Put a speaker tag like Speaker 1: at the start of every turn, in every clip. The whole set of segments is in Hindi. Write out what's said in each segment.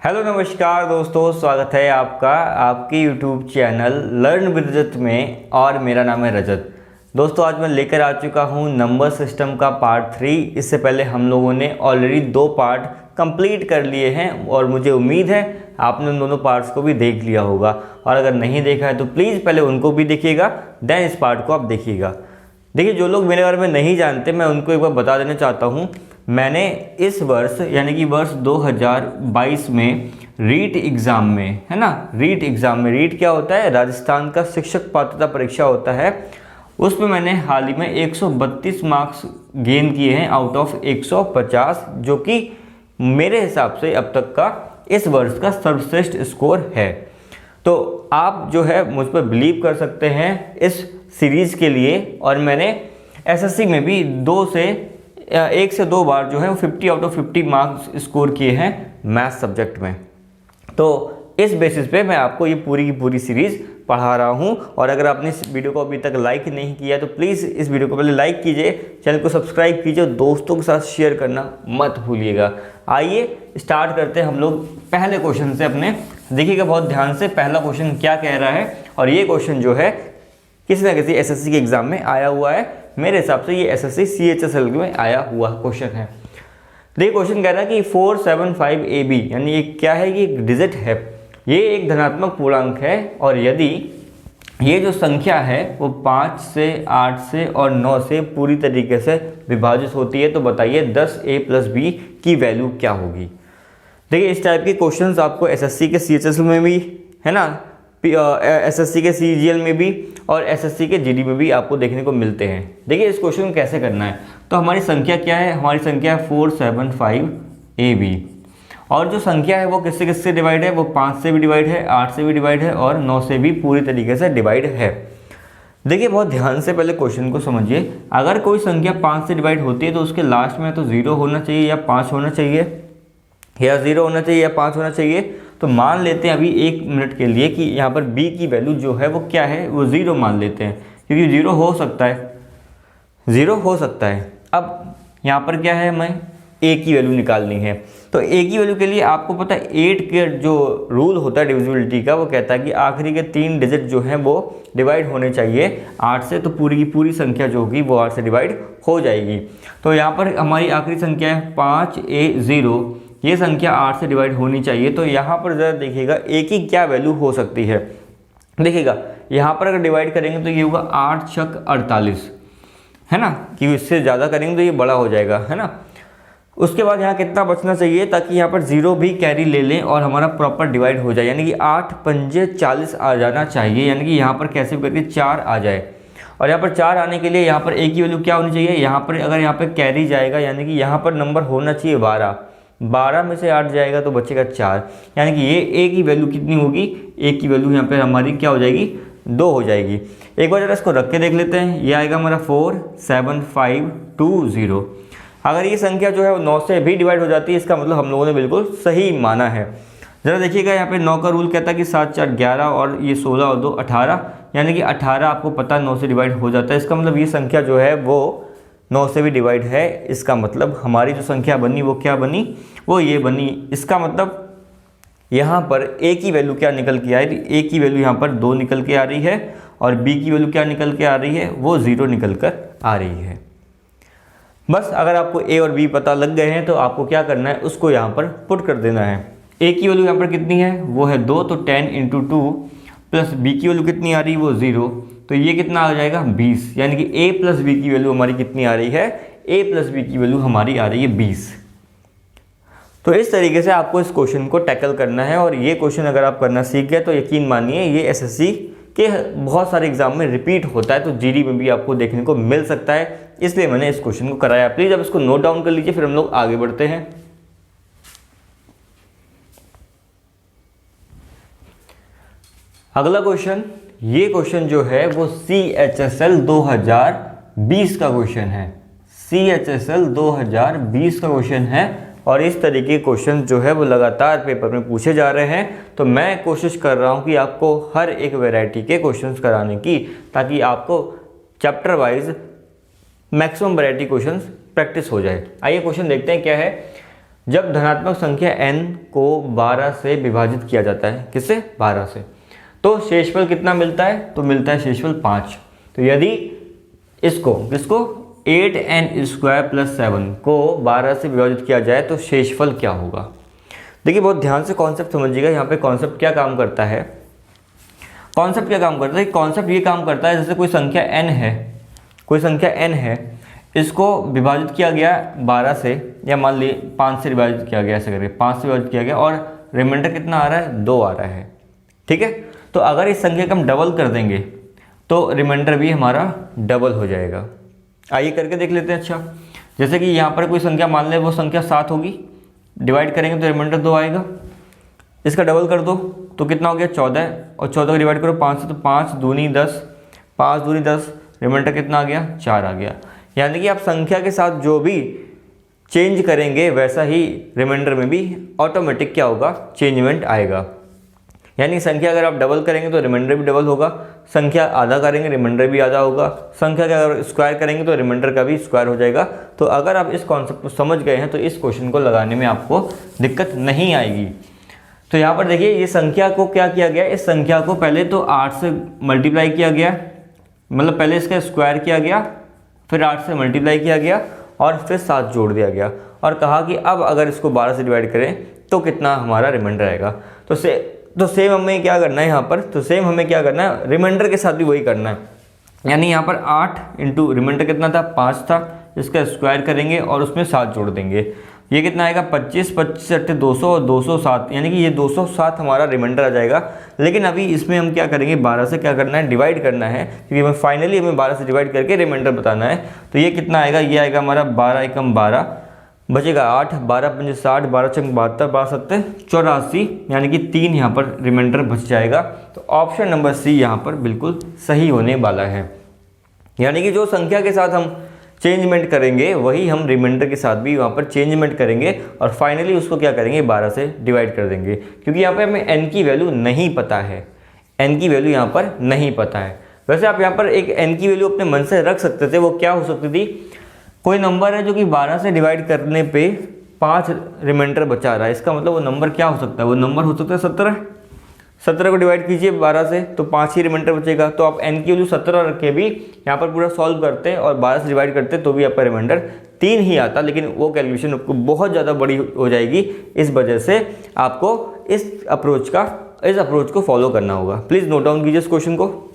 Speaker 1: हेलो नमस्कार दोस्तों, स्वागत है आपका आपके यूट्यूब चैनल लर्न विद रजत में और मेरा नाम है रजत। दोस्तों आज मैं लेकर आ चुका हूं नंबर सिस्टम का पार्ट 3। इससे पहले हम लोगों ने ऑलरेडी 2 पार्ट कंप्लीट कर लिए हैं और मुझे उम्मीद है आपने उन दोनों पार्ट्स को भी देख लिया होगा, और अगर नहीं देखा है तो प्लीज़ पहले उनको भी देखिएगा, देन इस पार्ट को आप देखिएगा। देखिए, जो लोग मेरे बारे में नहीं जानते मैं उनको एक बार बता देना चाहता हूँ। मैंने इस वर्ष यानी कि वर्ष 2022 में रीट एग्ज़ाम में, है ना, रीट एग्ज़ाम में, रीट क्या होता है, राजस्थान का शिक्षक पात्रता परीक्षा होता है, उसमें मैंने हाल ही में 132 मार्क्स गेन किए हैं आउट ऑफ 150, जो कि मेरे हिसाब से अब तक का इस वर्ष का सर्वश्रेष्ठ स्कोर है। तो आप जो है मुझ पर बिलीव कर सकते हैं इस सीरीज़ के लिए। और मैंने एसएससी में भी 1 से 2 बार जो है वो 50 आउट ऑफ 50 मार्क्स स्कोर किए हैं मैथ्स सब्जेक्ट में। तो इस बेसिस पे मैं आपको ये पूरी की पूरी सीरीज़ पढ़ा रहा हूँ। और अगर आपने इस वीडियो को अभी तक लाइक नहीं किया तो प्लीज़ इस वीडियो को पहले लाइक कीजिए, चैनल को सब्सक्राइब कीजिए, दोस्तों के साथ शेयर करना मत भूलिएगा। आइए स्टार्ट करते हैं हम लोग पहले क्वेश्चन से अपने। देखिएगा बहुत ध्यान से, पहला क्वेश्चन क्या कह रहा है, और ये क्वेश्चन जो है किसी ना किसी एसएससी के एग्ज़ाम में आया हुआ है। मेरे हिसाब से ये एसएससी CHSL में आया हुआ क्वेश्चन है। देखिए क्वेश्चन कह रहा है कि 475 AB, यानी ये क्या है, ये एक डिजिट है, ये एक धनात्मक पूर्णांक है, और यदि ये जो संख्या है वो 5 से 8 से और 9 से पूरी तरीके से विभाजित होती है, तो बताइए 10A + B की वैल्यू क्या होगी। देखिए इस टाइप के क्वेश्चंस आपको एसएससी के CHSL में भी, है ना, एसएससी के CGL में भी और एसएससी के GD में भी आपको देखने को मिलते हैं। देखिए इस क्वेश्चन को कैसे करना है, तो हमारी संख्या क्या है, हमारी संख्या है 475 AB, और जो संख्या है वो किससे किससे डिवाइड है, वो 5 से भी डिवाइड है, 8 से भी डिवाइड है और 9 से भी पूरी तरीके से डिवाइड है। देखिए बहुत ध्यान से पहले क्वेश्चन को समझिए। अगर कोई संख्या 5 से डिवाइड होती है तो उसके लास्ट में तो 0 होना चाहिए या 5 होना चाहिए, या 0 होना चाहिए या 5 होना चाहिए। तो मान लेते हैं अभी 1 मिनट के लिए कि यहाँ पर b की वैल्यू जो है वो क्या है, वो 0 मान लेते हैं, क्योंकि 0 हो सकता है, 0 हो सकता है। अब यहाँ पर क्या है, हमें a की वैल्यू निकालनी है। तो a की वैल्यू के लिए आपको पता है 8 के जो रूल होता है डिविजिबिलिटी का, वो कहता है कि आखिरी के 3 डिजिट जो हैं वो डिवाइड होने चाहिए 8 से, तो पूरी की पूरी संख्या जो होगी वो 8 से डिवाइड हो जाएगी। तो यहाँ पर हमारी आखिरी संख्या है 5A0, ये संख्या 8 से डिवाइड होनी चाहिए। तो यहाँ पर ज़रा देखिएगा a की क्या वैल्यू हो सकती है। देखिएगा यहाँ पर अगर डिवाइड करेंगे तो ये होगा 8 × 48, है ना, कि इससे ज़्यादा करेंगे तो ये बड़ा हो जाएगा, है ना। उसके बाद यहाँ कितना बचना चाहिए, ताकि यहाँ पर 0 भी कैरी ले लें और हमारा प्रॉपर डिवाइड हो जाए, यानी कि 8 × 5 = 40 आ जाना चाहिए, यानी कि यहाँ पर कैसे भी करके 4 आ जाए। और यहाँ पर 4 आने के लिए यहाँ पर a की वैल्यू क्या होनी चाहिए, यहाँ पर अगर यहाँ पर कैरी जाएगा यानी कि यहाँ पर नंबर होना चाहिए 12 में से 8 जाएगा तो बचेगा 4, यानी कि ये a की वैल्यू कितनी होगी, a की वैल्यू यहाँ पे हमारी क्या हो जाएगी, 2 हो जाएगी। एक बार जरा इसको रख के देख लेते हैं, ये आएगा हमारा 47520। अगर ये संख्या जो है 9 से भी डिवाइड हो जाती है, इसका मतलब हम लोगों ने बिल्कुल सही माना है। ज़रा देखिएगा यहाँ पे 9 का रूल कहता है कि 7 × 4 = 11 और ये 16 और 2 18, यानी कि 18 आपको पता 9 से डिवाइड हो जाता है। इसका मतलब ये संख्या जो है वो 9 से भी डिवाइड है। इसका मतलब हमारी जो संख्या बनी वो क्या बनी, वो ये बनी। इसका मतलब यहाँ पर a की वैल्यू क्या निकल के आई, a की वैल्यू यहाँ पर 2 निकल के आ रही है, और b की वैल्यू क्या निकल के आ रही है, वो 0 निकल कर आ रही है। बस अगर आपको a और b पता लग गए हैं तो आपको क्या करना है, उसको यहाँ पर पुट कर देना है। a की वैल्यू यहाँ पर कितनी है, वो है 2, तो 10 × 2 प्लस b की वैल्यू कितनी आ रही है, वो 0, तो ये कितना आ जाएगा 20, यानी कि a + b की वैल्यू हमारी कितनी आ रही है, a + b की वैल्यू हमारी आ रही है 20। तो इस तरीके से आपको इस क्वेश्चन को टैकल करना है, और ये क्वेश्चन अगर आप करना सीख गए तो यकीन मानिए ये एसएससी के बहुत सारे एग्जाम में रिपीट होता है, तो जीडी में भी आपको देखने को मिल सकता है, इसलिए मैंने इस क्वेश्चन को कराया। प्लीज़ अब इसको नोट डाउन कर लीजिए, फिर हम लोग आगे बढ़ते हैं। अगला क्वेश्चन, ये क्वेश्चन जो है वो CHSL 2020 का क्वेश्चन है, CHSL 2020 का क्वेश्चन है, और इस तरीके के क्वेश्चन जो है वो लगातार पेपर में पूछे जा रहे हैं। तो मैं कोशिश कर रहा हूँ कि आपको हर एक वैरायटी के क्वेश्चंस कराने की, ताकि आपको chapter wise maximum variety questions practice हो जाए। आइए क्वेश्चन देखते हैं क्या है। जब धनात्मक संख्या n को 12 से विभाजित किया जाता है, किससे? 12 से, तो शेषफल कितना मिलता है? तो मिलता है शेषफल 5। तो यदि इसको किसको 8n² + 7 को 12 से विभाजित किया जाए तो शेषफल क्या होगा? देखिए बहुत ध्यान से कॉन्सेप्ट समझिएगा। यहाँ पे कॉन्सेप्ट क्या काम करता है? कॉन्सेप्ट क्या काम करता है? कॉन्सेप्ट ये काम करता है, जैसे कोई संख्या n है, कोई संख्या n है, इसको विभाजित किया गया 12 से, या मान ली 5 से विभाजित किया गया, ऐसे करके 5 से विभाजित किया गया, और रिमाइंडर कितना आ रहा है? 2 आ रहा है। ठीक है, तो अगर इस संख्या का हम डबल कर देंगे तो रिमाइंडर भी हमारा डबल हो जाएगा। आइए करके देख लेते हैं। अच्छा, जैसे कि यहाँ पर कोई संख्या मान लें, वो संख्या 7 होगी, डिवाइड करेंगे तो रिमाइंडर 2 आएगा। इसका डबल कर दो तो कितना हो गया? 14, और 14 को डिवाइड करो 5 से तो 5 दूनी 10, 5 दूनी 10, रिमाइंडर कितना आ गया? 4 आ गया। यानी कि आप संख्या के साथ जो भी चेंज करेंगे वैसा ही रिमाइंडर में भी ऑटोमेटिक क्या होगा? चेंजमेंट आएगा। यानी संख्या अगर आप डबल करेंगे तो रिमाइंडर भी डबल होगा, संख्या आधा करेंगे रिमाइंडर भी आधा होगा, संख्या का अगर स्क्वायर करेंगे तो रिमाइंडर का भी स्क्वायर हो जाएगा। तो अगर आप इस कॉन्सेप्ट को समझ गए हैं तो इस क्वेश्चन को लगाने में आपको दिक्कत नहीं आएगी। तो यहाँ पर देखिए, ये संख्या को क्या किया गया? इस संख्या को पहले तो 8 से मल्टीप्लाई किया गया, मतलब पहले इसका स्क्वायर किया गया, फिर 8 से मल्टीप्लाई किया गया, और फिर 7 जोड़ दिया गया, और कहा कि अब अगर इसको 12 से डिवाइड करें तो कितना हमारा रिमाइंडर आएगा। तो सेम हमें क्या करना है यहाँ पर? तो सेम हमें क्या करना है? रिमाइंडर के साथ भी वही करना है। यानी यहाँ पर 8 इंटू रिमाइंडर कितना था? 5 था, इसका स्क्वायर करेंगे और उसमें 7 जोड़ देंगे। ये कितना आएगा? 25, 25 8 200 और 207, यानी कि ये 207 हमारा रिमाइंडर आ जाएगा। लेकिन अभी इसमें हम क्या करेंगे? 12 से क्या करना है? डिवाइड करना है, क्योंकि हमें फाइनली 12 से डिवाइड करके रिमाइंडर बताना है। तो ये कितना आएगा? ये आएगा हमारा 12 एकम 12, बचेगा 8, 12 पंजे 60, 12 छंग 72, 12 सत्ते 84, यानी कि 3 यहाँ पर रिमाइंडर बच जाएगा। तो ऑप्शन नंबर सी यहाँ पर बिल्कुल सही होने वाला है। यानी कि जो संख्या के साथ हम चेंजमेंट करेंगे वही हम रिमाइंडर के साथ भी वहाँ पर चेंजमेंट करेंगे, और फाइनली उसको क्या करेंगे? 12 से डिवाइड कर देंगे, क्योंकि यहाँ पे हमें n की वैल्यू नहीं पता है, n की वैल्यू यहाँ पर नहीं पता है। वैसे आप यहाँ पर एक n की वैल्यू अपने मन से रख सकते थे। वो क्या हो सकती थी? कोई नंबर है जो कि 12 से डिवाइड करने पे 5 रिमाइंडर बचा रहा है, इसका मतलब वो नंबर क्या हो सकता है? वो नंबर हो सकता है 17। 17 को डिवाइड कीजिए 12 से तो 5 ही रिमाइंडर बचेगा। तो आप n की वैल्यू 17 रख के भी यहाँ पर पूरा सॉल्व करते और 12 से डिवाइड करते तो भी आपका रिमाइंडर 3 ही आता, लेकिन वो कैलकुलेशन आपको बहुत ज़्यादा बड़ी हो जाएगी। इस वजह से आपको इस अप्रोच को फॉलो करना होगा। प्लीज़ नोट डाउन कीजिए इस क्वेश्चन को।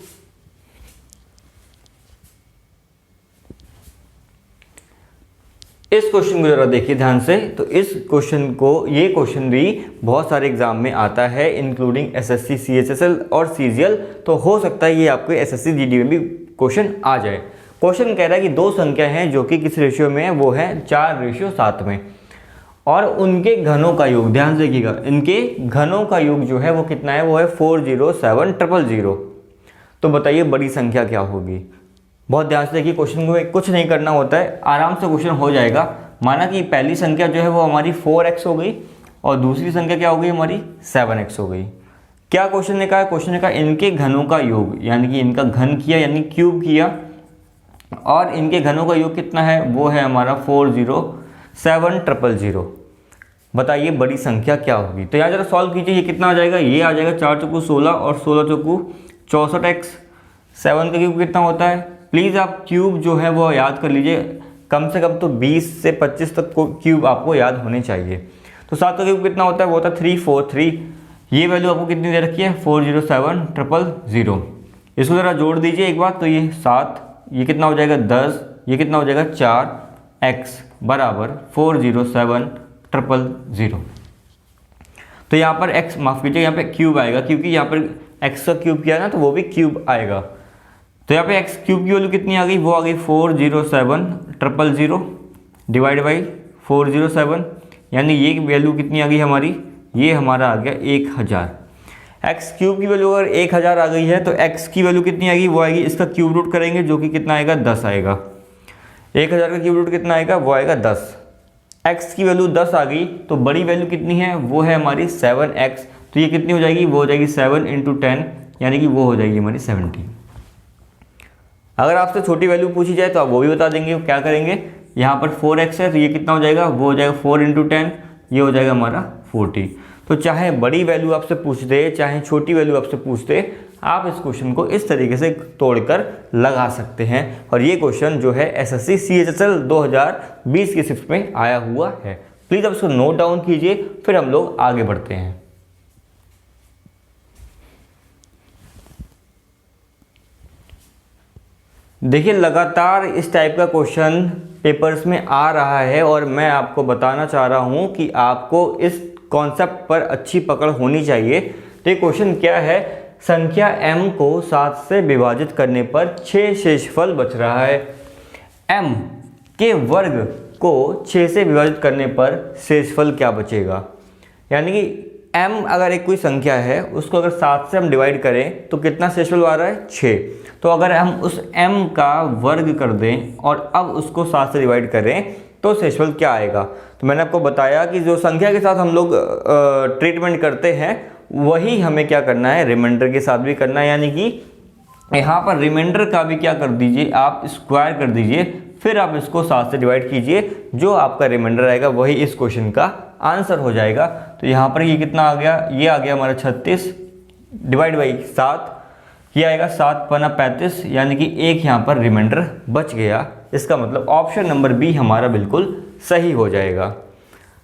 Speaker 1: इस क्वेश्चन को जरा देखिए ध्यान से। तो इस क्वेश्चन को, ये क्वेश्चन भी बहुत सारे एग्जाम में आता है, इंक्लूडिंग एसएससी, सीएचएसएल और सीजीएल। तो हो सकता है ये आपके एसएससी जीडी में भी क्वेश्चन आ जाए। क्वेश्चन कह रहा है कि दो संख्या हैं जो कि किस रेशियो में है? वो है 4:7 में, और उनके घनों का योग, ध्यान से देखिएगा, इनके घनों का योग जो है वो कितना है? वो है 407000। तो बताइए बड़ी संख्या क्या होगी? बहुत ध्यान से देखिए, क्वेश्चन में कुछ नहीं करना होता है, आराम से क्वेश्चन हो जाएगा। माना कि पहली संख्या जो है वो हमारी 4x हो गई, और दूसरी संख्या क्या हो गई? हमारी 7x हो गई। क्या क्वेश्चन ने कहा? क्वेश्चन ने कहा इनके घनों का योग, यानी कि इनका घन किया यानी क्यूब किया, और इनके घनों का योग कितना है? वो है हमारा 407000। बताइए बड़ी संख्या क्या होगी? तो यहाँ जरा सॉल्व कीजिए। ये कितना आ जाएगा? ये आ जाएगा 4 चौकू 16 और 16 चौकू 64x। 7 का क्यूब कितना होता है? प्लीज़ आप क्यूब जो है वो याद कर लीजिए, कम से कम तो 20 से 25 तक को क्यूब आपको याद होने चाहिए। तो 7 का क्यूब कितना होता है? वो होता है 343। ये वैल्यू आपको कितनी दे रखी है? 407000। इसको ज़रा जोड़ दीजिए एक बार। तो ये 7, ये कितना हो जाएगा? 10, ये कितना हो जाएगा? 4x बराबर 407000। तो यहाँ पर x, माफ़ कीजिए, यहाँ पे क्यूब आएगा, क्योंकि यहाँ पर x का क्यूब किया ना, तो वो भी क्यूब आएगा। तो यहाँ पे x क्यूब की वैल्यू कितनी आ गई? वो आ गई 407000 डिवाइड बाई 407, यानी ये वैल्यू कितनी आ गई हमारी? ये हमारा आ गया 1000। x क्यूब की वैल्यू अगर 1000 आ गई है तो x की वैल्यू कितनी आएगी? वो आएगी, इसका क्यूब रूट करेंगे जो कि कितना आएगा? 10 आएगा। 1000 का क्यूब रूट कितना आएगा? वो आएगा 10। x की वैल्यू 10 आ गई, तो बड़ी वैल्यू कितनी है? वो है हमारी 7x। तो ये कितनी हो जाएगी? वो हो जाएगी 7 × 10, यानी कि वो हो जाएगी हमारी 70। अगर आपसे छोटी वैल्यू पूछी जाए तो आप वो भी बता देंगे। क्या करेंगे? यहाँ पर 4x है तो ये कितना हो जाएगा? वो हो जाएगा 4 × 10, ये हो जाएगा हमारा 40। तो चाहे बड़ी वैल्यू आपसे पूछ दे चाहे छोटी वैल्यू आपसे पूछ दे, आप इस क्वेश्चन को इस तरीके से तोड़कर लगा सकते हैं। और ये क्वेश्चन जो है एसएससी CHSL 2020 की शिफ्ट में आया हुआ है। प्लीज़ आप इसको नोट डाउन कीजिए, फिर हम लोग आगे बढ़ते हैं। देखिए लगातार इस टाइप का क्वेश्चन पेपर्स में आ रहा है और मैं आपको बताना चाह रहा हूं कि आपको इस कॉन्सेप्ट पर अच्छी पकड़ होनी चाहिए। तो ये क्वेश्चन क्या है, संख्या m को 7 से विभाजित करने पर 6 शेषफल बच रहा है। m के वर्ग को 6 से विभाजित करने पर शेषफल क्या बचेगा। यानी कि m अगर एक कोई संख्या है उसको अगर 7 से हम डिवाइड करें तो कितना शेषफल आ रहा है, 6। तो अगर हम उस m का वर्ग कर दें और अब उसको 7 से डिवाइड करें तो शेषफल क्या आएगा। तो मैंने आपको बताया कि जो संख्या के साथ हम लोग ट्रीटमेंट करते हैं वही हमें क्या करना है, रिमाइंडर के साथ भी करना है। यानी कि यहाँ पर रिमाइंडर का भी क्या कर दीजिए, आप स्क्वायर कर दीजिए, फिर आप इसको 7 से डिवाइड कीजिए, जो आपका रिमाइंडर आएगा वही इस क्वेश्चन का आंसर हो जाएगा। तो यहाँ पर ये कितना आ गया, ये आ गया हमारा 36 डिवाइड बाई 7, ये आएगा 7 पन्ना 35, यानी कि एक यहाँ पर रिमाइंडर बच गया। इसका मतलब ऑप्शन नंबर बी हमारा बिल्कुल सही हो जाएगा।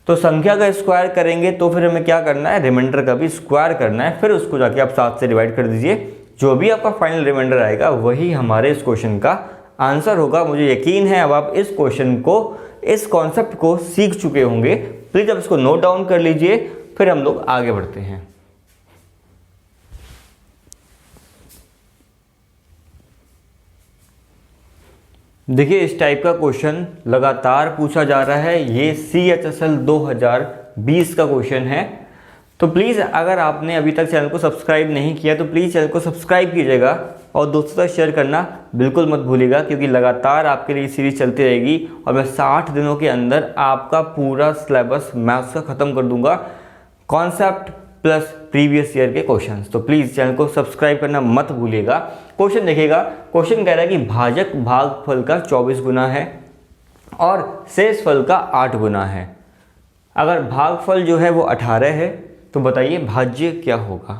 Speaker 1: तो संख्या का स्क्वायर करेंगे तो फिर हमें क्या करना है, रिमाइंडर का भी स्क्वायर करना है, फिर उसको जाके आप 7 से डिवाइड कर दीजिए, जो भी आपका फाइनल रिमाइंडर आएगा वही हमारे इस क्वेश्चन का आंसर होगा। मुझे यकीन है अब आप इस क्वेश्चन को, इस कॉन्सेप्ट को सीख चुके होंगे। प्लीज़ आप इसको नोट डाउन कर लीजिए, फिर हम लोग आगे बढ़ते हैं। देखिए इस टाइप का क्वेश्चन लगातार पूछा जा रहा है, ये CHSL 2020 का क्वेश्चन है। तो प्लीज़ अगर आपने अभी तक चैनल को सब्सक्राइब नहीं किया तो प्लीज़ चैनल को सब्सक्राइब कीजिएगा और दोस्तों तक शेयर करना बिल्कुल मत भूलिएगा, क्योंकि लगातार आपके लिए सीरीज चलती रहेगी और मैं 60 दिनों के अंदर आपका पूरा सिलेबस मैथ्स का ख़त्म कर दूंगा, कॉन्सेप्ट प्लस प्रीवियस ईयर के क्वेश्चंस। तो प्लीज़ चैनल को सब्सक्राइब करना मत भूलिएगा। क्वेश्चन देखिएगा, क्वेश्चन कह रहा है कि भाजक भागफल का 24 गुना है और शेषफल का 8 गुना है। अगर भागफल जो है वो 18 है तो बताइए भाज्य क्या होगा।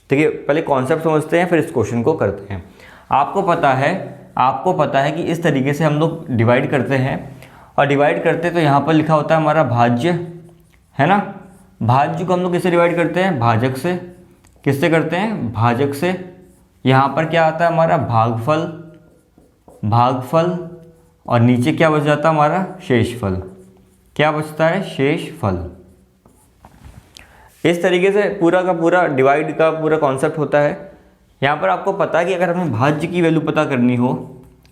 Speaker 1: देखिए पहले कॉन्सेप्ट समझते हैं फिर इस क्वेश्चन को करते हैं। आपको पता है कि इस तरीके से हम लोग डिवाइड करते हैं और डिवाइड करते तो यहाँ पर लिखा होता है हमारा भाज्य, है ना। भाज्य को हम लोग किससे डिवाइड करते हैं, भाजक से। किससे करते हैं, भाजक से। यहाँ पर क्या आता है हमारा भागफल और नीचे क्या बच जाता है हमारा शेषफल। क्या बचता है, शेषफल। इस तरीके से पूरा का पूरा डिवाइड का पूरा कॉन्सेप्ट होता है। यहाँ पर आपको पता है कि अगर हमें भाज्य की वैल्यू पता करनी हो,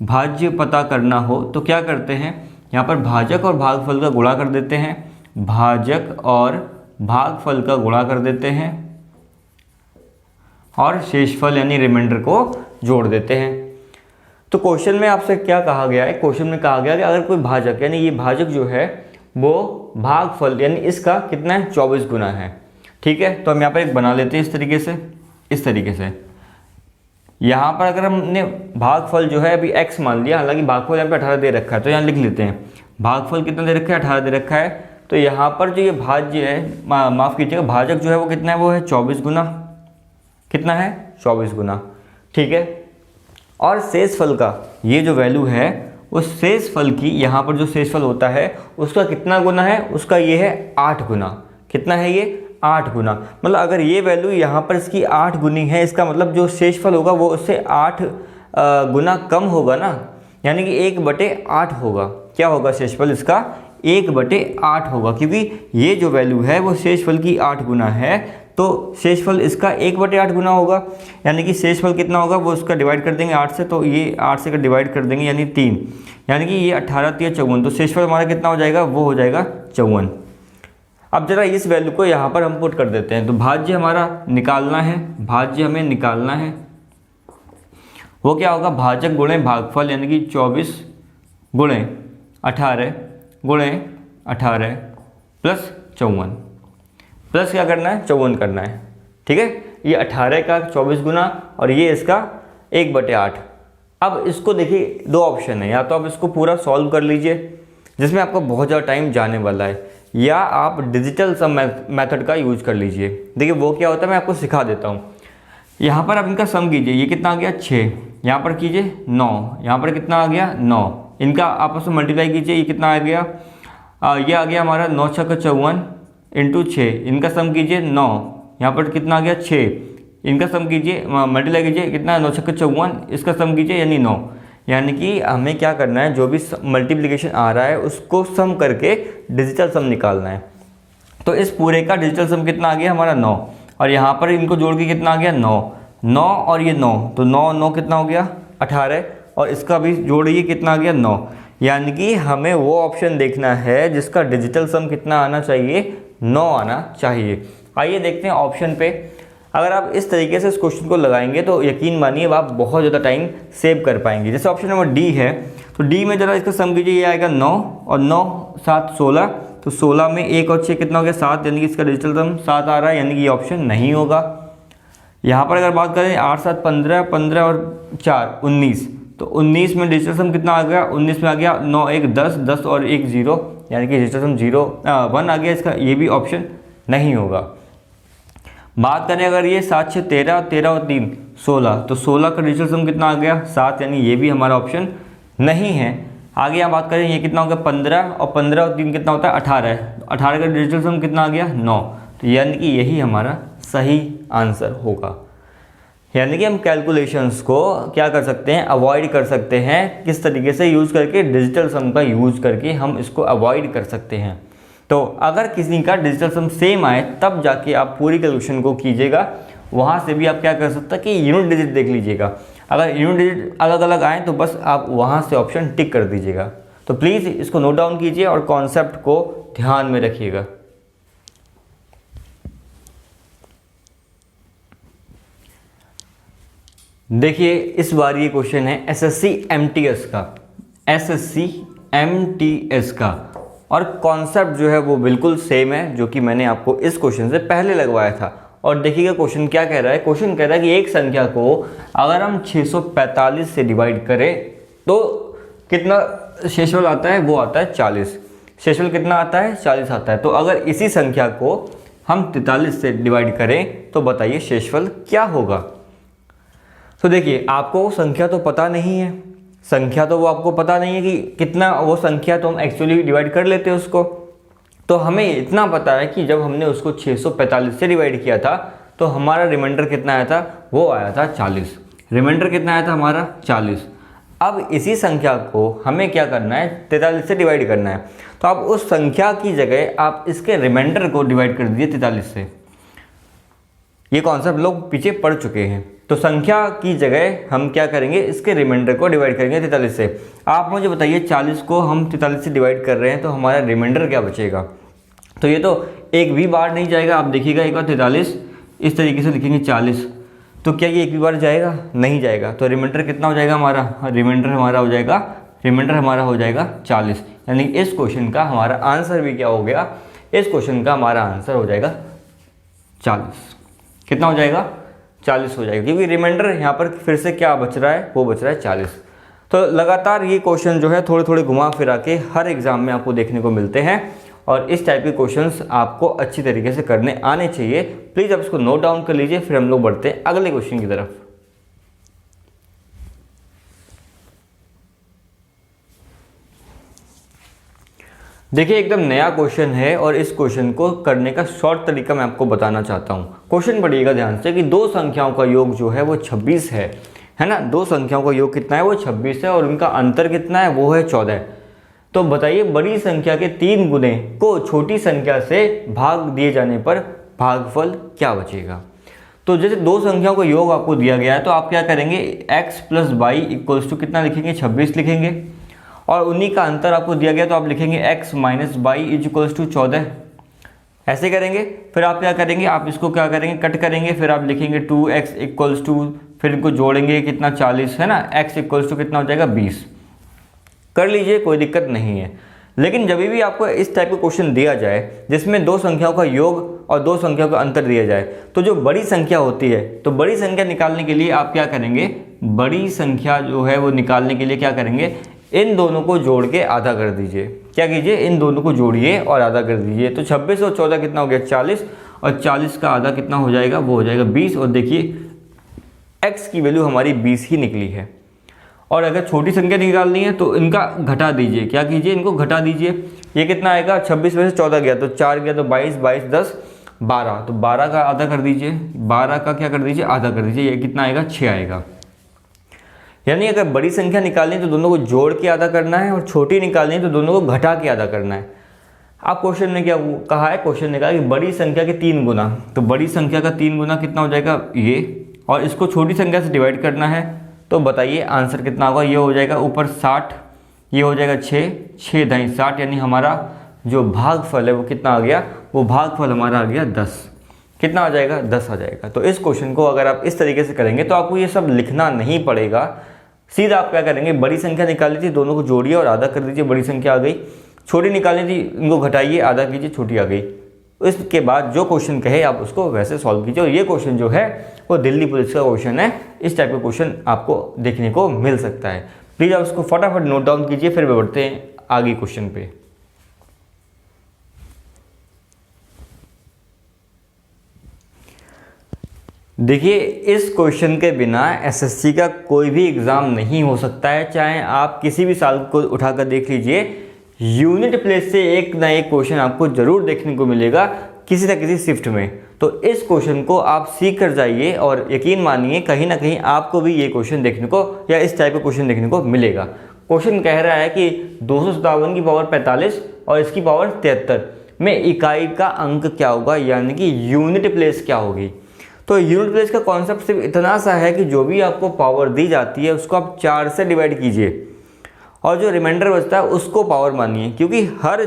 Speaker 1: भाज्य पता करना हो तो क्या करते हैं, यहाँ पर भाजक और भागफल का गुणा कर देते हैं, भाजक और भागफल का गुणा कर देते हैं और शेषफल यानी रिमाइंडर को जोड़ देते हैं। तो क्वेश्चन में आपसे क्या कहा गया है, क्वेश्चन में कहा गया कि अगर कोई भाजक यानी ये भाजक जो है वो भागफल यानी इसका कितना है, 24 गुना है। ठीक है, तो हम यहाँ पर एक बना लेते हैं इस तरीके से। यहाँ पर अगर हमने भागफल जो है अभी x मान लिया, हालांकि भागफल यहाँ पे 18 दे रखा है, तो यहाँ लिख लेते हैं भागफल कितना दे रखा है, 18 दे रखा है। तो यहाँ पर जो ये भाज्य है, माफ़ कीजिएगा, भाजक जो है वो कितना है, वो है 24 गुना। कितना है, 24 गुना। ठीक है, और शेषफल का ये जो वैल्यू है उस शेषफल की, यहाँ पर जो शेषफल होता है उसका कितना गुना है, उसका ये है 8 गुना। कितना है ये, 8 गुना। मतलब अगर ये वैल्यू यहाँ पर इसकी 8 गुनी है, इसका मतलब जो शेषफल होगा वो उससे 8 गुना कम होगा ना, यानी कि 1/8 होगा। क्या होगा शेषफल इसका, 1/8 होगा, क्योंकि ये जो वैल्यू है वो शेषफल की 8 गुना है, तो शेषफल इसका 1/8 गुना होगा। यानी कि शेषफल कितना होगा, वो उसका डिवाइड कर देंगे 8 से, तो ये 8 से का डिवाइड कर देंगे यानी 3, यानी कि ये 18 × 3 = 54। तो शेषफल हमारा कितना हो जाएगा, वो हो जाएगा 54। अब जरा इस वैल्यू को यहाँ पर हम पुट कर देते हैं। तो भाज्य हमारा निकालना है, भाज्य हमें निकालना है, वो क्या होगा, भाजक गुणे भागफल यानी कि 24 गुणे 18 गुणे 18 प्लस 54, प्लस क्या करना है, 54 करना है। ठीक है, ये 18 का 24 गुना और ये इसका 1/8। अब इसको देखिए, दो ऑप्शन है, या तो आप इसको पूरा सॉल्व कर लीजिए जिसमें आपको बहुत ज़्यादा टाइम जाने वाला है, या आप डिजिटल सम मेथड का यूज कर लीजिए। देखिए वो क्या होता है मैं आपको सिखा देता हूँ। यहाँ पर आप इनका सम कीजिए, ये कितना आ गया 6, यहाँ पर कीजिए 9, यहाँ पर कितना आ गया 9, इनका आपस में मल्टीप्लाई कीजिए, ये कितना आ गया ये आ गया हमारा 9 × 6 = 54 इंटू 6, इनका सम कीजिए 9, यहाँ पर कितना आ गया 6, इनका सम कीजिए मल्टीप्लाई कीजिए, कितना 9 × 6 = 54, इसका सम कीजिए यानी 9। यानी कि हमें क्या करना है, जो भी मल्टीप्लिकेशन आ रहा है उसको सम करके डिजिटल सम निकालना है। तो इस पूरे का डिजिटल सम कितना आ गया हमारा 9, और यहाँ पर इनको जोड़ के कितना आ गया 9 और ये 9, तो 9 कितना हो गया 18, और इसका भी जोड़िए कितना आ गया 9। यानी कि हमें वो ऑप्शन देखना है जिसका डिजिटल सम कितना आना चाहिए 9 आना चाहिए। आइए देखते हैं ऑप्शन पे। अगर आप इस तरीके से इस क्वेश्चन को लगाएंगे तो यकीन मानिए आप बहुत ज़्यादा टाइम सेव कर पाएंगे। जैसे ऑप्शन नंबर डी है, तो डी में ज़रा इसका सम कीजिए, ये आएगा 9 और 9 × 7 = 16, तो 16 में 1 और 6 कितना हो गया 7, यानी कि इसका डिजिटल सम 7 आ रहा है, यानी कि ये ऑप्शन नहीं होगा। यहाँ पर अगर बात करें 8 × 7 = 15, 15 और 4 = 19, तो 19 में डिजिटल सम कितना आ गया 19 में आ गया 9 × 1 = 10, 10 और 1 = 0, यानी कि डिजिटल सम 1 आ गया, इसका ये भी ऑप्शन नहीं होगा। बात करें अगर ये 7 × 6 = 13, 13 और 3 = 16, तो 16 का डिजिटल सम कितना आ गया 7, यानी ये भी हमारा ऑप्शन नहीं है। आगे यहाँ बात करें ये कितना हो गया 15, और 15 और 3 कितना होता है 18 है, तो 18 का डिजिटल सम कितना आ गया 9, तो यानी कि यही हमारा सही आंसर होगा। यानी कि हम कैलकुलेशंस को क्या कर सकते हैं, अवॉइड कर सकते हैं। किस तरीके से यूज़ करके, डिजिटल सम का यूज़ करके हम इसको अवॉइड कर सकते हैं। तो अगर किसी का डिजिटल सम सेम आए तब जाके आप पूरी कैलकुलेशन को कीजिएगा। वहाँ से भी आप क्या कर सकते हैं कि यूनिट डिजिट देख लीजिएगा। अगर यूनिट डिजिट अलग अलग आए तो बस आप वहाँ से ऑप्शन टिक कर दीजिएगा। तो प्लीज़ इसको नोट डाउन कीजिए और कॉन्सेप्ट को ध्यान में रखिएगा। देखिए इस बार ये क्वेश्चन है एसएससी एमटीएस का, और कॉन्सेप्ट जो है वो बिल्कुल सेम है जो कि मैंने आपको इस क्वेश्चन से पहले लगवाया था। और देखिएगा क्वेश्चन क्या कह रहा है। क्वेश्चन कह रहा है कि एक संख्या को अगर हम 645 से डिवाइड करें तो कितना शेषफल आता है, वो आता है 40। शेषफल कितना आता है 40 आता है। तो अगर इसी संख्या को हम 43 से डिवाइड करें तो बताइए शेषफल क्या होगा। तो देखिए आपको वो संख्या तो पता नहीं है, संख्या तो वो आपको पता नहीं है कि कितना वो संख्या, तो हम एक्चुअली डिवाइड कर लेते हैं उसको। तो हमें इतना पता है कि जब हमने उसको 645 से डिवाइड किया था तो हमारा रिमाइंडर कितना आया था, वो आया था 40। रिमाइंडर कितना आया था हमारा 40। अब इसी संख्या को हमें क्या करना है 43 से डिवाइड करना है। तो आप उस संख्या की जगह आप इसके रिमाइंडर को डिवाइड कर दीजिए 43 से। ये कॉन्सेप्ट लोग पीछे पढ़ चुके हैं। तो संख्या की जगह हम क्या करेंगे, इसके रिमाइंडर को डिवाइड करेंगे 43 से। आप मुझे बताइए 40 को हम 43 से डिवाइड कर रहे हैं तो हमारा रिमाइंडर क्या बचेगा। तो ये तो एक भी बार नहीं जाएगा। आप देखिएगा एक बार 43 इस तरीके से लिखेंगे 40, तो क्या ये एक भी बार जाएगा, नहीं जाएगा। तो रिमाइंडर कितना हो जाएगा हमारा, रिमाइंडर हमारा हो जाएगा 40। यानी इस क्वेश्चन का हमारा आंसर भी क्या हो गया, इस क्वेश्चन का हमारा आंसर हो जाएगा 40। कितना हो जाएगा 40 हो जाएगा, क्योंकि रिमाइंडर यहाँ पर फिर से क्या बच रहा है, वो बच रहा है 40। तो लगातार ये क्वेश्चन जो है थोड़े थोड़े घुमा फिरा के हर एग्जाम में आपको देखने को मिलते हैं, और इस टाइप के क्वेश्चंस आपको अच्छी तरीके से करने आने चाहिए। प्लीज़ आप इसको नोट डाउन कर लीजिए, फिर हम लोग बढ़ते हैं अगले क्वेश्चन की तरफ। देखिए एकदम नया क्वेश्चन है और इस क्वेश्चन को करने का शॉर्ट तरीका मैं आपको बताना चाहता हूँ। क्वेश्चन पढ़िएगा ध्यान से कि दो संख्याओं का योग जो है वो 26 है ना। दो संख्याओं का योग कितना है, वो 26 है, और उनका अंतर कितना है, वो है 14। तो बताइए बड़ी संख्या के 3 गुने को छोटी संख्या से भाग दिए जाने पर भागफल क्या बचेगा। तो जैसे दो संख्याओं का योग आपको दिया गया है तो आप क्या करेंगे, x + y = कितना लिखेंगे, 26 लिखेंगे, और उन्हीं का अंतर आपको दिया गया तो आप लिखेंगे x - y = 14। ऐसे करेंगे। फिर आप क्या करेंगे, आप इसको क्या करेंगे, कट करेंगे, फिर आप लिखेंगे 2x = फिर इनको जोड़ेंगे कितना 40 है ना, x = कितना हो जाएगा 20। कर लीजिए, कोई दिक्कत नहीं है। लेकिन जब भी आपको इस टाइप का क्वेश्चन दिया जाए जिसमें दो संख्याओं का योग और दो संख्याओं का अंतर दिया जाए, तो जो बड़ी संख्या होती है, तो बड़ी संख्या निकालने के लिए आप क्या करेंगे, बड़ी संख्या जो है वो निकालने के लिए क्या करेंगे, इन दोनों को जोड़ के आधा कर दीजिए। क्या कीजिए, इन दोनों को जोड़िए और आधा कर दीजिए। तो 26 और 14 कितना हो गया 40, और 40 का आधा कितना हो जाएगा, वो हो जाएगा 20। और देखिए x की वैल्यू हमारी 20 ही निकली है। और अगर छोटी संख्या निकालनी है तो इनका घटा दीजिए, क्या कीजिए, इनको घटा दीजिए। ये कितना आएगा, 26 में से 14 गया तो 4 गया तो 22, 22 10 12, तो 12 का आधा कर दीजिए, 12 का क्या कर दीजिए, आधा कर दीजिए। ये कितना आएगा, 6 आएगा। यानी अगर बड़ी संख्या निकालनी है तो दोनों को जोड़ के आधा करना है, और छोटी निकालनी है तो दोनों को घटा के आधा करना है। अब क्वेश्चन ने क्या कहा है, क्वेश्चन ने कहा कि बड़ी संख्या के 3 गुना, तो बड़ी संख्या का 3 गुना कितना हो जाएगा ये, और इसको छोटी संख्या से डिवाइड करना है। तो बताइए आंसर कितना होगा, ये हो जाएगा ऊपर 60, ये हो जाएगा 6, 6 दाई 60, यानी हमारा जो भागफल है वो कितना आ गया, वो भागफल हमारा आ गया 10। कितना आ जाएगा, 10 आ जाएगा। तो इस क्वेश्चन को अगर आप इस तरीके से करेंगे तो आपको ये सब लिखना नहीं पड़ेगा, सीधा आप क्या करेंगे, बड़ी संख्या निकाल लीजिए, दोनों को जोड़िए और आधा कर दीजिए, बड़ी संख्या आ गई। छोटी निकालनी थी, इनको घटाइए, आधा कीजिए, छोटी आ गई। इसके बाद जो क्वेश्चन कहे आप उसको वैसे सॉल्व कीजिए। और ये क्वेश्चन जो है वो दिल्ली पुलिस का क्वेश्चन है, इस टाइप का क्वेश्चन आपको देखने को मिल सकता है। प्लीज़ आप उसको फटाफट नोट डाउन कीजिए, फिर बढ़ते हैं आगे क्वेश्चन पे। देखिए इस क्वेश्चन के बिना एसएससी का कोई भी एग्ज़ाम नहीं हो सकता है, चाहे आप किसी भी साल को उठाकर देख लीजिए, यूनिट प्लेस से एक ना एक क्वेश्चन आपको जरूर देखने को मिलेगा किसी न किसी शिफ्ट में। तो इस क्वेश्चन को आप सीख कर जाइए और यकीन मानिए कहीं ना कहीं आपको भी ये क्वेश्चन देखने को या इस टाइप का क्वेश्चन देखने को मिलेगा। क्वेश्चन कह रहा है कि 257 की पावर 45 और इसकी पावर 73 में इकाई का अंक क्या होगा, यानी कि यूनिट प्लेस क्या होगी। तो यूनिट प्लेस का कॉन्सेप्ट सिर्फ इतना सा है कि जो भी आपको पावर दी जाती है उसको आप 4 से डिवाइड कीजिए और जो रिमाइंडर बचता है उसको पावर मानिए, क्योंकि हर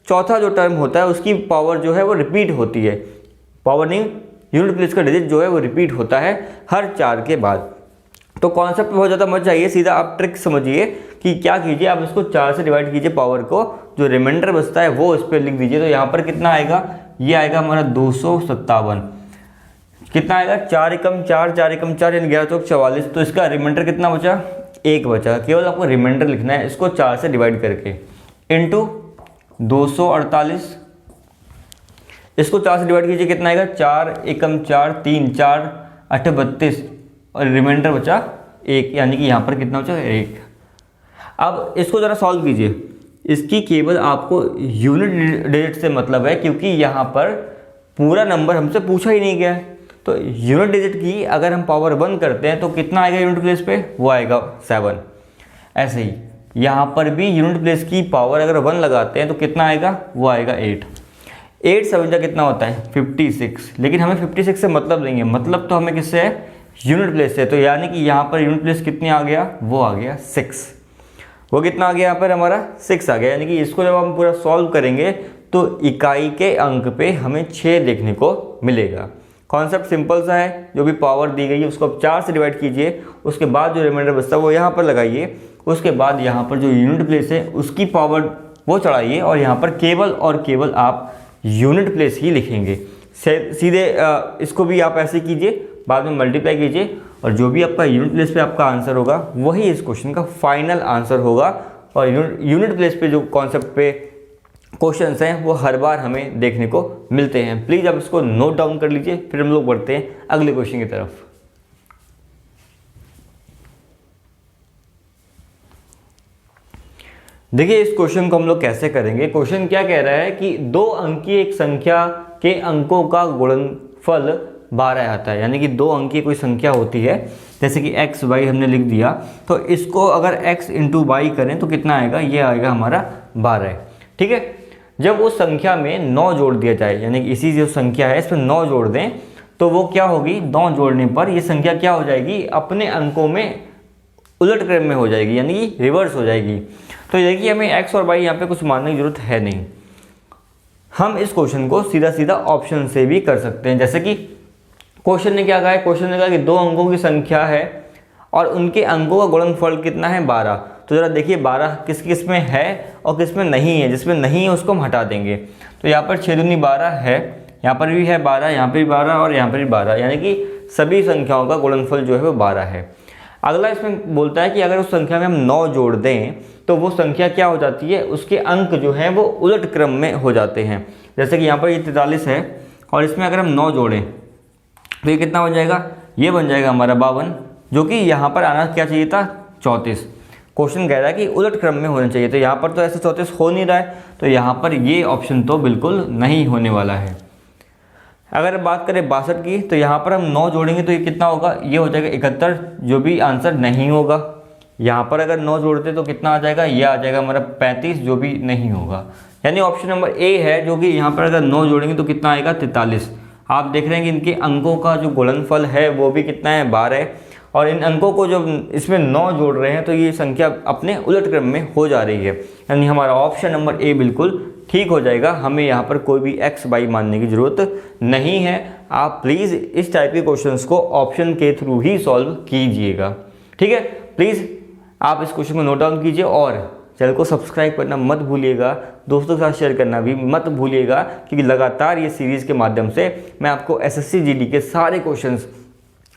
Speaker 1: चौथा जो टर्म होता है उसकी पावर जो है वो रिपीट होती है। पावर नहीं, यूनिट प्लेस का डिजिट जो है वो रिपीट होता है हर 4 के बाद। तो कॉन्सेप्ट बहुत ज़्यादा मत जाइए, सीधा आप ट्रिक समझिए कि क्या कीजिए, आप इसको 4 से डिवाइड कीजिए पावर को, जो रिमाइंडर बचता है वो इस पर लिख दीजिए। तो यहाँ पर कितना आएगा, ये आएगा हमारा 257। कितना आएगा, 4 एकम 4, 4 एकम 4 यानी 11 चौक 44। तो इसका रिमाइंडर कितना बचा, 1 बचा। केवल आपको रिमाइंडर लिखना है इसको 4 से डिवाइड करके, इनटू 248। इसको 4 से डिवाइड कीजिए, कितना आएगा, 4 एकम 4, 3 4 8 32 और रिमाइंडर बचा 1, यानी कि यहाँ पर कितना बचा, 1। अब इसको ज़रा सॉल्व कीजिए। इसकी केवल आपको यूनिट डिजिट से मतलब है, क्योंकि यहाँ पर पूरा नंबर हमसे पूछा ही नहीं गया है। तो यूनिट डिजिट की अगर हम पावर 1 करते हैं तो कितना आएगा यूनिट प्लेस पे, वो आएगा 7। ऐसे ही यहाँ पर भी यूनिट प्लेस की पावर अगर 1 लगाते हैं तो कितना आएगा, वो आएगा 8। 8 7 कितना होता है, 56। लेकिन हमें 56 से मतलब नहीं है, मतलब तो हमें किससे है, यूनिट प्लेस से। तो यानी कि यहाँ पर यूनिट प्लेस कितनी आ गया, वो आ गया 6। वो कितना आ गया यहाँ पर हमारा 6 आ गया। यानी कि इसको जब हम पूरा सॉल्व करेंगे तो इकाई के अंक पे हमें 6 देखने को मिलेगा। कॉन्सेप्ट सिंपल सा है, जो भी पावर दी गई है उसको आप 4 से डिवाइड कीजिए, उसके बाद जो रिमाइंडर बचता है वो यहाँ पर लगाइए, उसके बाद यहाँ पर जो यूनिट प्लेस है उसकी पावर वो चढ़ाइए और यहाँ पर केवल और केवल आप यूनिट प्लेस ही लिखेंगे। सीधे इसको भी आप ऐसे कीजिए, बाद में मल्टीप्लाई कीजिए और जो भी आपका यूनिट प्लेस पे आपका आंसर होगा वही इस क्वेश्चन का फाइनल आंसर होगा। और यूनिट प्लेस पे जो कॉन्सेप्ट पे क्वेश्चंस हैं वो हर बार हमें देखने को मिलते हैं। प्लीज़ आप इसको नोट डाउन कर लीजिए, फिर हम लोग बढ़ते हैं अगले क्वेश्चन की तरफ। देखिए इस क्वेश्चन को हम लोग कैसे करेंगे। क्वेश्चन क्या कह रहा है कि 2 अंकीय एक संख्या के अंकों का गुणनफल 12 आता है। यानी कि 2 अंकीय कोई संख्या होती है, जैसे कि x y हमने लिख दिया, तो इसको अगर x इंटू वाई करें तो कितना आएगा, ये आएगा हमारा 12। ठीक है, जब उस संख्या में 9 जोड़ दिया जाए, यानी कि इसी जो संख्या है इस पर 9 जोड़ दें तो वो क्या होगी, 9 जोड़ने पर ये संख्या क्या हो जाएगी, अपने अंकों में उलट क्रम में हो जाएगी, यानी कि रिवर्स हो जाएगी। तो देखिए हमें x और y यहाँ पे कुछ मानने की जरूरत है नहीं, हम इस क्वेश्चन को सीधा सीधा ऑप्शन से भी कर सकते हैं। जैसे कि क्वेश्चन ने क्या कहा है, क्वेश्चन ने कहा कि 2 अंकों की संख्या है और उनके अंकों का गुणनफल कितना है, 12। तो ज़रा देखिए 12 किस किस में है और किस में नहीं है। जिसमें नहीं है उसको हम हटा देंगे। तो यहाँ पर 6 दूनी 12 है, यहाँ पर भी है 12, यहाँ पर भी 12 और यहाँ पर भी 12, यानी कि सभी संख्याओं का गुणनफल जो है वो 12 है। अगला इसमें बोलता है कि अगर उस संख्या में हम 9 जोड़ दें तो वो संख्या क्या हो जाती है, उसके अंक जो हैं वो उलट क्रम में हो जाते हैं। जैसे कि यहाँ पर ये 43 है और इसमें अगर हम 9 जोड़ें तो ये कितना बन जाएगा, ये बन जाएगा हमारा 52, जो कि यहाँ पर आना क्या चाहिए था, 34। क्वेश्चन कह रहा है कि उलट क्रम में होना चाहिए, तो यहाँ पर तो ऐसे 34 हो नहीं रहा है, तो यहाँ पर ये ऑप्शन तो बिल्कुल नहीं होने वाला है। अगर बात करें 62 की, तो यहाँ पर हम 9 जोड़ेंगे तो ये कितना होगा, ये हो जाएगा 71, जो भी आंसर नहीं होगा। यहाँ पर अगर 9 जोड़ते तो कितना आ जाएगा, ये आ जाएगा हमारा 35, जो भी नहीं होगा। यानी ऑप्शन नंबर ए है, जो कि यहाँ पर अगर 9 जोड़ेंगे तो कितना आएगा, 43। आप देख रहे हैं कि इनके अंकों का जो गुणनफल है वो भी कितना है, 12, और इन अंकों को जब इसमें 9 जोड़ रहे हैं तो ये संख्या अपने उलट क्रम में हो जा रही है। यानी हमारा ऑप्शन नंबर ए बिल्कुल ठीक हो जाएगा, हमें यहाँ पर कोई भी एक्स वाई मानने की ज़रूरत नहीं है। आप प्लीज़ इस टाइप के क्वेश्चंस को ऑप्शन के थ्रू ही सॉल्व कीजिएगा, ठीक है। प्लीज़ आप इस क्वेश्चन को नोट डाउन कीजिए और चैनल को सब्सक्राइब करना मत भूलिएगा, दोस्तों के साथ शेयर करना भी मत भूलिएगा, क्योंकि लगातार ये सीरीज़ के माध्यम से मैं आपको एसएससी जीडी के सारे क्वेश्चंस,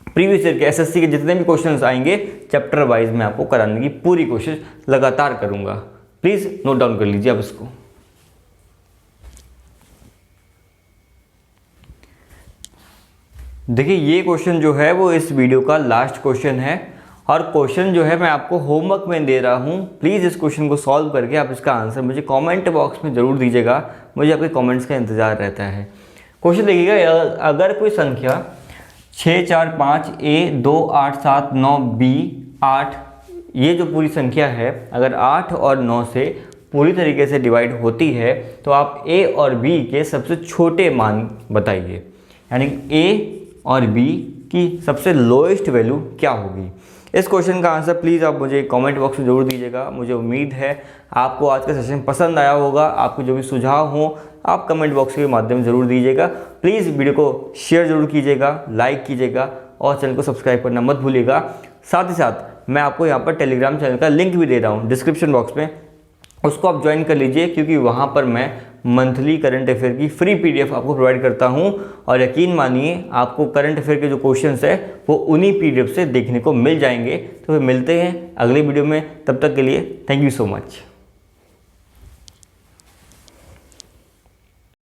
Speaker 1: प्रीवियस ईयर के एसएससी के जितने भी क्वेश्चंस आएंगे चैप्टर वाइज मैं आपको कराने की पूरी कोशिश लगातार करूंगा। प्लीज़ नोट डाउन कर लीजिए आप इसको। देखिए ये क्वेश्चन जो है वो इस वीडियो का लास्ट क्वेश्चन है, और क्वेश्चन जो है मैं आपको होमवर्क में दे रहा हूँ। प्लीज़ इस क्वेश्चन को सॉल्व करके आप इसका आंसर मुझे कमेंट बॉक्स में ज़रूर दीजिएगा, मुझे आपके कमेंट्स का इंतज़ार रहता है। क्वेश्चन देखिएगा, अगर कोई संख्या 6, 4, 5, A, 2, 8, 7, 9, B, 8, ये जो पूरी संख्या है अगर 8 और 9 से पूरी तरीके से डिवाइड होती है तो आप A और B के सबसे छोटे मान बताइए। यानी A और B की सबसे लोएस्ट वैल्यू क्या होगी। इस क्वेश्चन का आंसर प्लीज़ आप मुझे कमेंट बॉक्स में ज़रूर दीजिएगा। मुझे उम्मीद है आपको आज का सेशन पसंद आया होगा। आपको जो भी सुझाव हो आप कमेंट बॉक्स के माध्यम से ज़रूर दीजिएगा। प्लीज़ वीडियो को शेयर ज़रूर कीजिएगा, लाइक कीजिएगा और चैनल को सब्सक्राइब करना मत भूलिएगा। साथ ही साथ मैं आपको यहाँ पर टेलीग्राम चैनल का लिंक भी दे रहा हूँ डिस्क्रिप्शन बॉक्स में, उसको आप ज्वाइन कर लीजिए, क्योंकि वहाँ पर मैं मंथली करंट अफेयर की फ्री PDF आपको प्रोवाइड करता हूँ। और यकीन मानिए आपको करंट अफेयर के जो क्वेश्चंस है वो उन्हीं PDF से देखने को मिल जाएंगे। तो फिर मिलते हैं अगले वीडियो में, तब तक के लिए थैंक यू सो मच।